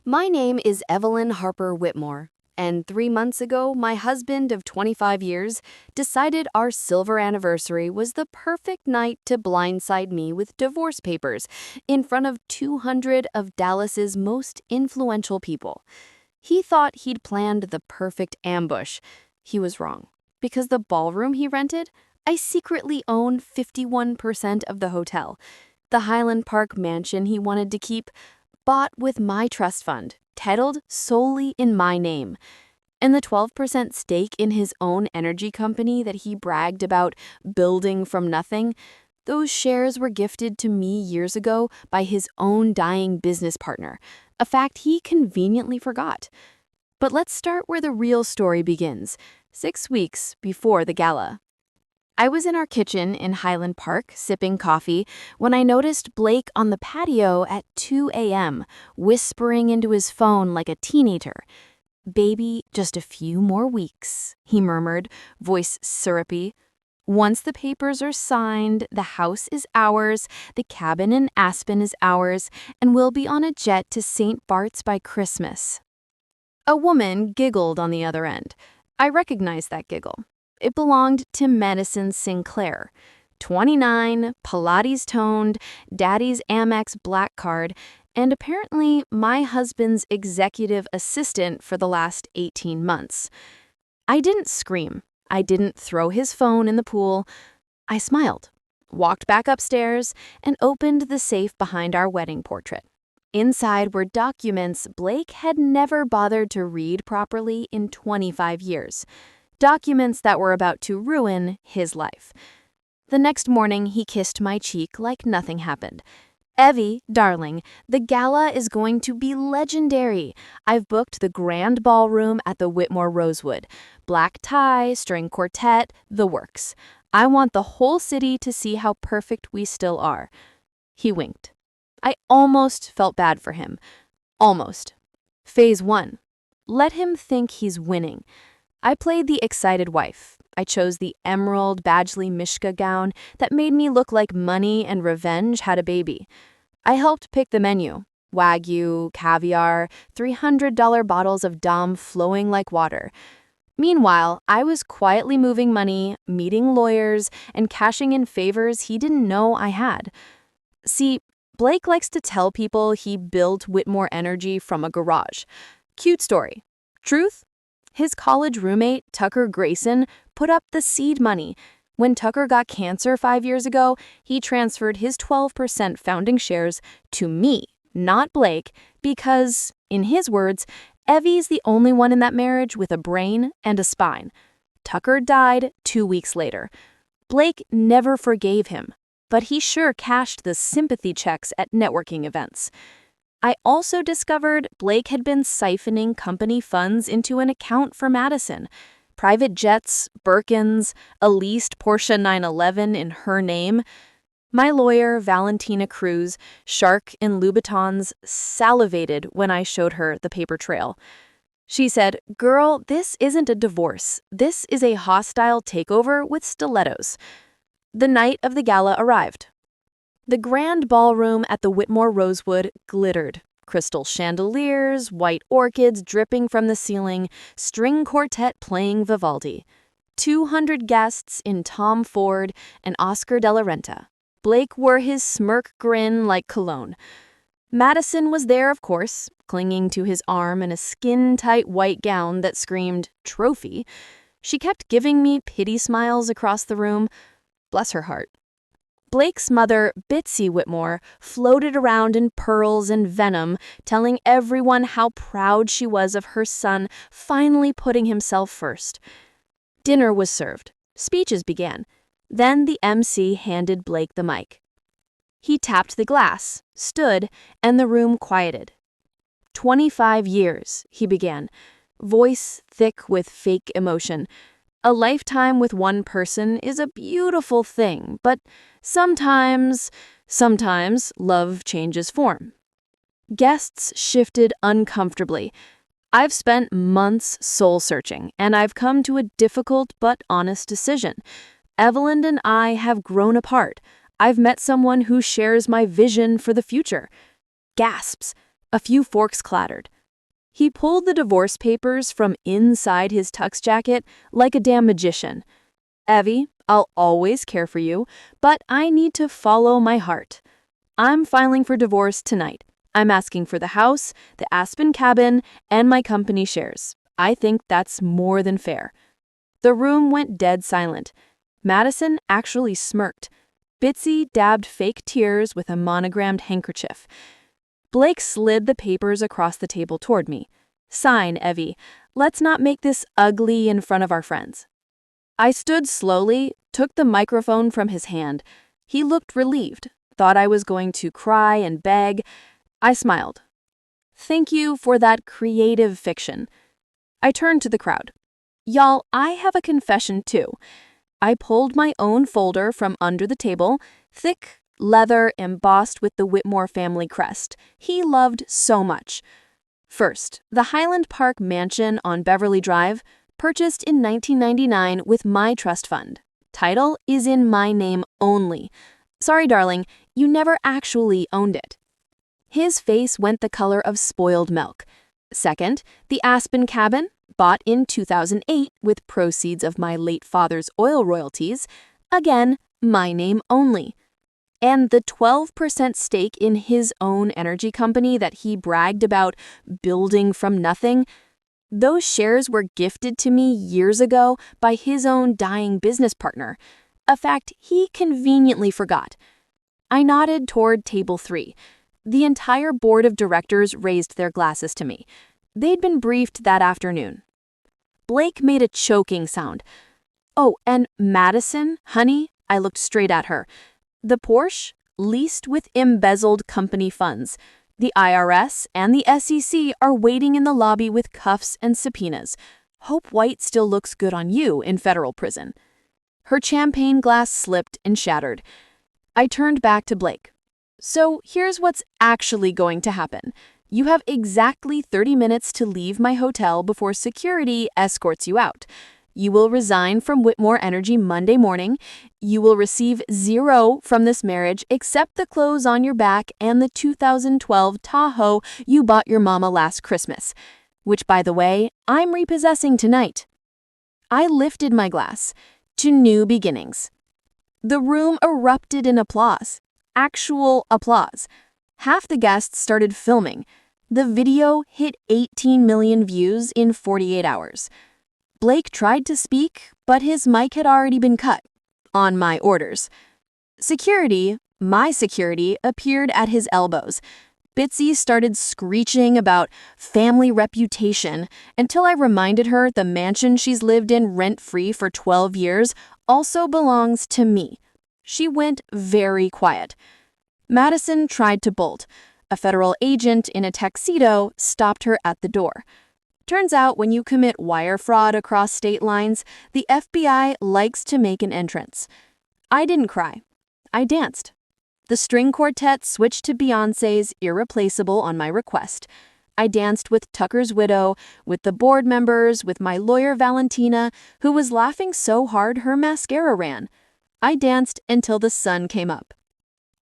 My name is Evelyn Harper Whitmore, and 3 months ago, my husband of 25 years decided our silver anniversary was the perfect night to blindside me with divorce papers in front of 200 of Dallas's most influential people. He thought he'd planned the perfect ambush. He was wrong, because the ballroom he rented, I secretly own 51% of the hotel. The Highland Park mansion he wanted to keep, bought with my trust fund, titled solely in my name. And the 12% stake in his own energy company that he bragged about building from nothing, those shares were gifted to me years ago by his own dying business partner, a fact he conveniently forgot. But let's start where the real story begins, 6 weeks before the gala. I was in our kitchen in Highland Park sipping coffee when I noticed Blake on the patio at 2 a.m., whispering into his phone like a teenager. "Baby, just a few more weeks," he murmured, voice syrupy. "Once the papers are signed, the house is ours, the cabin in Aspen is ours, and we'll be on a jet to St. Bart's by Christmas." A woman giggled on the other end. I recognized that giggle. It belonged to Madison Sinclair. 29, Pilates-toned, daddy's Amex black card, and apparently my husband's executive assistant for the last 18 months. I didn't scream. I didn't throw his phone in the pool. I smiled, walked back upstairs, and opened the safe behind our wedding portrait. Inside were documents Blake had never bothered to read properly in 25 years. Documents that were about to ruin his life. The next morning, he kissed my cheek like nothing happened. "Evie, darling, the gala is going to be legendary. I've booked the grand ballroom at the Whitmore Rosewood. Black tie, string quartet, the works. I want the whole city to see how perfect we still are." He winked. I almost felt bad for him. Almost. Phase 1. Let him think he's winning. I played the excited wife. I chose the emerald Badgley Mishka gown that made me look like money and revenge had a baby. I helped pick the menu. Wagyu, caviar, $300 bottles of Dom flowing like water. Meanwhile, I was quietly moving money, meeting lawyers, and cashing in favors he didn't know I had. See, Blake likes to tell people he built Whitmore Energy from a garage. Cute story. Truth? His college roommate, Tucker Grayson, put up the seed money. When Tucker got cancer 5 years ago, he transferred his 12% founding shares to me, not Blake, because, in his words, Evie's the only one in that marriage with a brain and a spine. Tucker died 2 weeks later. Blake never forgave him, but he sure cashed the sympathy checks at networking events. I also discovered Blake had been siphoning company funds into an account for Madison. Private jets, Birkins, a leased Porsche 911 in her name. My lawyer, Valentina Cruz, shark in Louboutins, salivated when I showed her the paper trail. She said, "Girl, this isn't a divorce. This is a hostile takeover with stilettos." The night of the gala arrived. The grand ballroom at the Whitmore Rosewood glittered. Crystal chandeliers, white orchids dripping from the ceiling, string quartet playing Vivaldi. 200 guests in Tom Ford and Oscar de la Renta. Blake wore his smirk grin like cologne. Madison was there, of course, clinging to his arm in a skin-tight white gown that screamed, "Trophy." She kept giving me pity smiles across the room. Bless her heart. Blake's mother, Bitsy Whitmore, floated around in pearls and venom, telling everyone how proud she was of her son finally putting himself first. Dinner was served. Speeches began. Then the MC handed Blake the mic. He tapped the glass, stood, and the room quieted. 25 years, he began, voice thick with fake emotion. A lifetime with one person is a beautiful thing, but sometimes love changes form. Guests shifted uncomfortably. I've spent months soul-searching, and I've come to a difficult but honest decision. Evelyn and I have grown apart. I've met someone who shares my vision for the future. Gasps. A few forks clattered. He pulled the divorce papers from inside his tux jacket like a damn magician. Evie, I'll always care for you, but I need to follow my heart. I'm filing for divorce tonight. I'm asking for the house, the Aspen cabin, and my company shares. I think that's more than fair. The room went dead silent. Madison actually smirked. Bitsy dabbed fake tears with a monogrammed handkerchief. Blake slid the papers across the table toward me. Sign, Evie. Let's not make this ugly in front of our friends. I stood slowly, took the microphone from his hand. He looked relieved, thought I was going to cry and beg. I smiled. Thank you for that creative fiction. I turned to the crowd. Y'all, I have a confession too. I pulled my own folder from under the table, thick, leather embossed with the Whitmore family crest he loved so much. First, the Highland Park mansion on Beverly Drive, purchased in 1999 with my trust fund. Title is in my name only. Sorry, darling, you never actually owned it. His face went the color of spoiled milk. Second, the Aspen cabin, bought in 2008 with proceeds of my late father's oil royalties. Again, my name only. And the 12% stake in his own energy company that he bragged about building from nothing, those shares were gifted to me years ago by his own dying business partner, a fact he conveniently forgot. I nodded toward table 3. The entire board of directors raised their glasses to me. They'd been briefed that afternoon. Blake made a choking sound. Oh, and Madison, honey, I looked straight at her. The Porsche, leased with embezzled company funds. The IRS and the SEC are waiting in the lobby with cuffs and subpoenas. Hope white still looks good on you in federal prison. Her champagne glass slipped and shattered. I turned back to Blake. So here's what's actually going to happen. You have exactly 30 minutes to leave my hotel before security escorts you out. You will resign from Whitmore Energy Monday morning. You will receive 0 from this marriage except the clothes on your back and the 2012 Tahoe you bought your mama last Christmas, which, by the way, I'm repossessing tonight. I lifted my glass to new beginnings. The room erupted in applause. Actual applause. Half the guests started filming. The video hit 18 million views in 48 hours. Blake tried to speak, but his mic had already been cut. On my orders. Security, my security, appeared at his elbows. Bitsy started screeching about family reputation until I reminded her the mansion she's lived in rent-free for 12 years also belongs to me. She went very quiet. Madison tried to bolt. A federal agent in a tuxedo stopped her at the door. Turns out when you commit wire fraud across state lines, the FBI likes to make an entrance. I didn't cry. I danced. The string quartet switched to Beyoncé's Irreplaceable on my request. I danced with Tucker's widow, with the board members, with my lawyer Valentina, who was laughing so hard her mascara ran. I danced until the sun came up.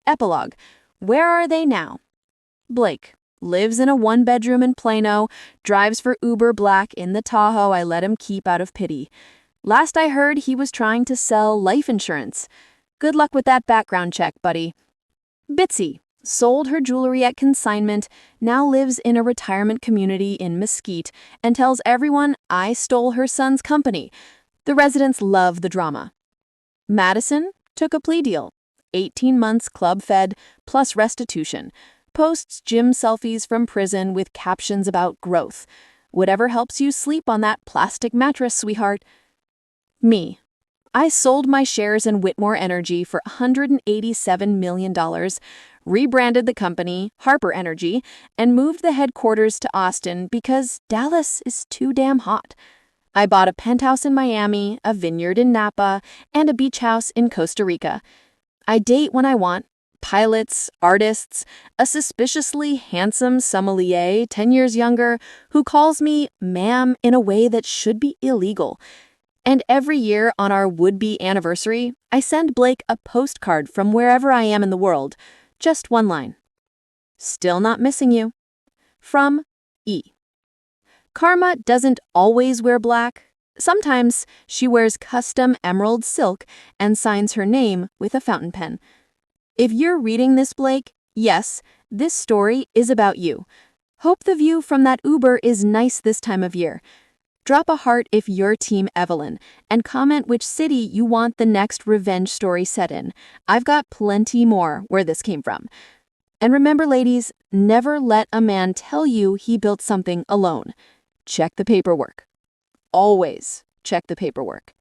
Epilogue. Where are they now? Blake. Lives in a 1-bedroom in Plano, drives for Uber Black in the Tahoe I let him keep out of pity. Last I heard, he was trying to sell life insurance. Good luck with that background check, buddy. Bitsy. Sold her jewelry at consignment, now lives in a retirement community in Mesquite, and tells everyone I stole her son's company. The residents love the drama. Madison took a plea deal. 18 months club fed, plus restitution. Posts gym selfies from prison with captions about growth. Whatever helps you sleep on that plastic mattress, sweetheart. Me. I sold my shares in Whitmore Energy for $187 million, rebranded the company, Harper Energy, and moved the headquarters to Austin because Dallas is too damn hot. I bought a penthouse in Miami, a vineyard in Napa, and a beach house in Costa Rica. I date when I want. Pilots, artists, a suspiciously handsome sommelier 10 years younger who calls me ma'am in a way that should be illegal. And every year on our would-be anniversary, I send Blake a postcard from wherever I am in the world. Just one line. Still not missing you. From E. Karma doesn't always wear black. Sometimes she wears custom emerald silk and signs her name with a fountain pen. If you're reading this, Blake, yes, this story is about you. Hope the view from that Uber is nice this time of year. Drop a heart if you're Team Evelyn, and comment which city you want the next revenge story set in. I've got plenty more where this came from. And remember, ladies, never let a man tell you he built something alone. Check the paperwork. Always check the paperwork.